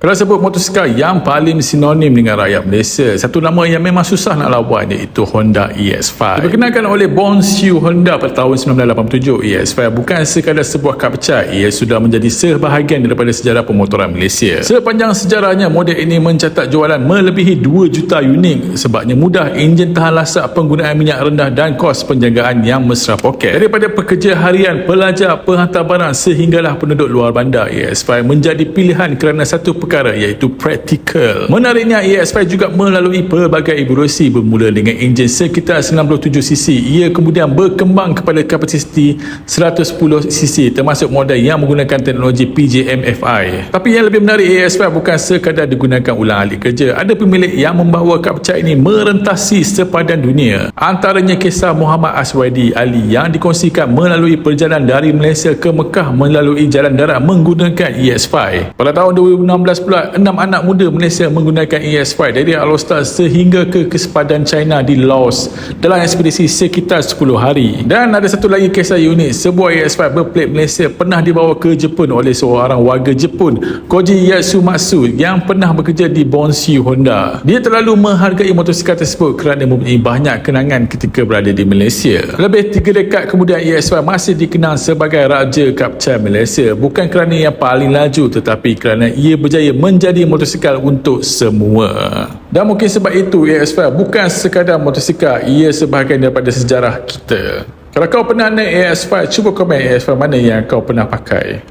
Kalau sebut motosikal yang paling sinonim dengan rakyat Malaysia, satu nama yang memang susah nak lawan iaitu Honda EX5. Diperkenalkan oleh Bonshu Honda pada tahun 1987, EX5 bukan sekadar sebuah kad pecah, ia sudah menjadi sebahagian daripada sejarah pemotoran Malaysia. Sepanjang sejarahnya, model ini mencatat jualan melebihi 2 juta unit sebabnya mudah, enjin tahan lasak, penggunaan minyak rendah dan kos penjagaan yang mesra poket. Daripada pekerja harian, pelajar, penghantar barang sehinggalah penduduk luar bandar, EX5 menjadi pilihan kerana satu perkara iaitu praktikal. Menariknya, EX5 juga melalui pelbagai evolusi bermula dengan enjin sekitar 97cc. Ia kemudian berkembang kepada kapasiti 110cc termasuk model yang menggunakan teknologi PJM-FI. Tapi yang lebih menarik, EX5 bukan sekadar digunakan ulang alik kerja. Ada pemilik yang membawa kad pecah ini merentasi sepadan dunia. Antaranya kisah Muhammad Aswadi Ali yang dikongsikan melalui perjalanan dari Malaysia ke Mekah melalui jalan darat menggunakan EX5. Pada tahun 2016 pula, 6 anak muda Malaysia menggunakan EX5 dari Alostar sehingga ke sepadan China di Laos dalam ekspedisi sekitar 10 hari. Dan ada satu lagi kisah unik, sebuah EX5 berplat Malaysia pernah dibawa ke Jepun oleh seorang warga Jepun, Koji Yatsumatsu, yang pernah bekerja di Bonshu Honda. Dia terlalu menghargai motosikal tersebut kerana mempunyai banyak kenangan ketika berada di Malaysia. Lebih 3 dekad kemudian, EX5 masih dikenal sebagai raja kad pecah Malaysia, bukan kerana yang paling laju tetapi kerana ia berjaya menjadi motosikal untuk semua. Dan mungkin sebab itu EX5 bukan sekadar motosikal, ia sebahagian daripada sejarah kita. Kalau kau pernah naik EX5, cuba komen EX5 mana yang kau pernah pakai.